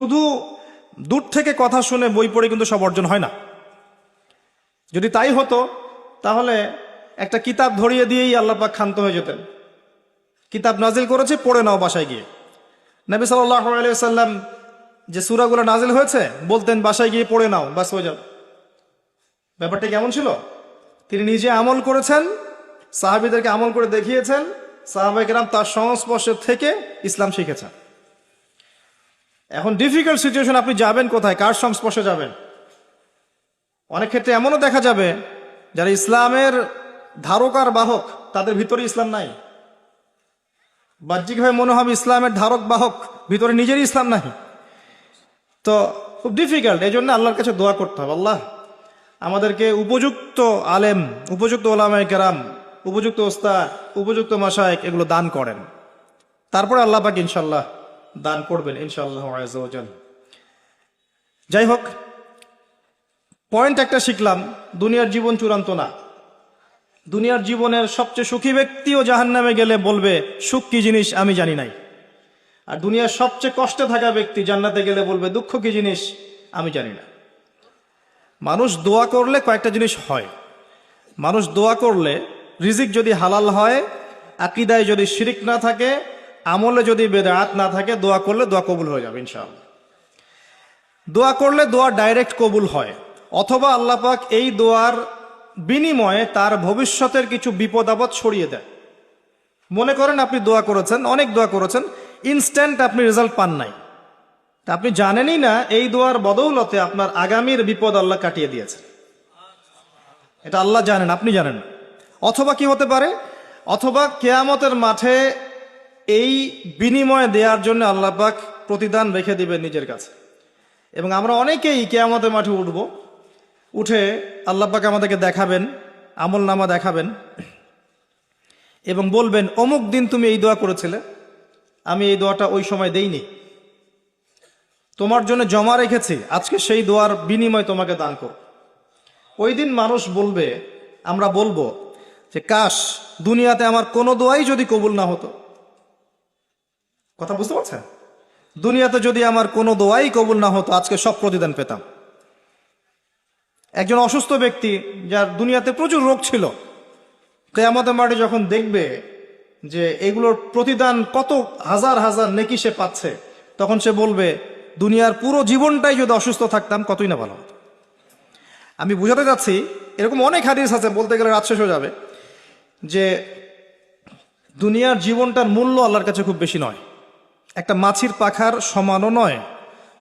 শুধু দূর থেকে কথা শুনে বই পড়ে কিন্তু সব অর্জন হয় না। যদি তাই হতো তাহলে একটা কিতাব ধরিয়ে দিয়েই আল্লাহ পাক ক্ষান্ত হয়ে যেতেন। কিতাব নাজিল করেছে, পড়ে নাও বাসায় গিয়ে। নবী সাল্লাল্লাহু আলাইহি ওয়াসাল্লাম যে সূরাগুলো নাজিল হয়েছে বলতেন বাসায় গিয়ে পড়ে নাও, বাস হয়ে যাবে। ব্যাপারটা কেমন ছিল? তিনি নিজে আমল করেছেন, সাহাবীদেরকে আমল করে দেখিয়েছেন, সাহাবায়ে কেরাম তার সংস্পর্শে থেকে ইসলাম শিখেছেন। এখন ডিফিকাল্ট সিচুয়েশন, আপনি যাবেন কোথায়, কার সংস্পর্শে যাবেন? অনেক ক্ষেত্রে এমনও দেখা যাবে যারা ইসলামের ধারক আর বাহক, তাদের ভিতরে ইসলাম নাই। বাহ্যিকভাবে মনে হবে ইসলামের ধারক বাহক, ভিতরে নিজেরই ইসলাম নাই। তো খুব ডিফিকাল্ট। এই জন্য আল্লাহর কাছে দোয়া করতে হবে, আল্লাহ আমাদেরকে উপযুক্ত আলেম, উপযুক্ত ওলামায়ে কেরাম, উপযুক্ত ওস্তাদ, উপযুক্ত মাশায়েখ এগুলো দান করেন। তারপরে আল্লাহ পাক ইনশাল্লাহ দান করবেন ইনশাআল্লাহ আযজা ওয়া জাল। যাই হোক, পয়েন্ট একটা শিখলাম, দুনিয়ার জীবন চূড়ান্ত না। দুনিয়ার জীবনের সবচেয়ে সুখী ব্যক্তিও জাহান্নামে গেলে বলবে সুখ কি জিনিস আমি জানি নাই। আর দুনিয়ার সবচেয়ে কষ্টে থাকা ব্যক্তি জান্নাতে গেলে বলবে দুঃখ কি জিনিস আমি জানি না। মানুষ দোয়া করলে কয়েকটা জিনিস হয়। মানুষ দোয়া করলে রিজিক যদি হালাল হয়, আকীদায় যদি শিরিক না থাকে, আমলে যদি বেদাত না থাকে, দোয়া করলে দোয়া কবুল হয়ে যাবে ইনশাআল্লাহ। দোয়া করলে দোয়া ডাইরেক্ট কবুল হয়, অথবা আল্লাহ পাক এই দোয়ার বিনিময়ে তার ভবিষ্যতের কিছু বিপদ আপদ ছড়িয়ে দেয়। মনে করেন আপনি দোয়া করেছেন, অনেক দোয়া করেছেন, ইনস্ট্যান্ট আপনি রেজাল্ট পান নাই, তা আপনি জানেনই না এই দোয়ার বদৌলতে আপনার আগামীর বিপদ আল্লাহ কাটিয়ে দিয়েছেন। এটা আল্লাহ জানেন, আপনি জানেন না। অথবা কি হতে পারে, অথবা কিয়ামতের মাঠে এই বিনিময় দেওয়ার জন্য আল্লাহ পাক প্রতিদান রেখে দিবেন নিজের কাছে। এবং আমরা অনেকেই কিয়ামতের মাঠে উঠব, উঠে আল্লাহ পাক আমাদেরকে দেখাবেন, আমল নামা দেখাবেন এবং বলবেন অমুক দিন তুমি এই দোয়া করেছিলে, আমি এই দোয়াটা ওই সময় দেইনি, তোমার জন্য জমা রেখেছি, আজকে সেই দোয়ার বিনিময় তোমাকে দান করব। ওই দিন মানুষ বলবে, আমরা বলবো যে কাশ দুনিয়াতে আমার কোনো দোয়াই যদি কবুল না হতো। কথা বুঝতে পারছেন? দুনিয়াতে যদি আমার কোনো দোয়াই কবুল না হতো, আজকে সব প্রতিদান পেতাম। একজন অসুস্থ ব্যক্তি যার দুনিয়াতে প্রচুর রোগ ছিল, কিয়ামতের মাঠে যখন দেখবে যে এগুলোর প্রতিদান কত হাজার হাজার নেকি সে পাচ্ছে, তখন সে বলবে দুনিয়ার পুরো জীবনটাই যদি অসুস্থ থাকতাম কতই না ভালো হতো। আমি বুঝাতে যাচ্ছি, এরকম অনেক হাদিস আছে, বলতে গেলে রাত শেষ হয়ে যাবে, যে দুনিয়ার জীবনটার মূল্য আল্লাহর কাছে খুব বেশি নয়, একটা মাছির পাখার সমানও নয়।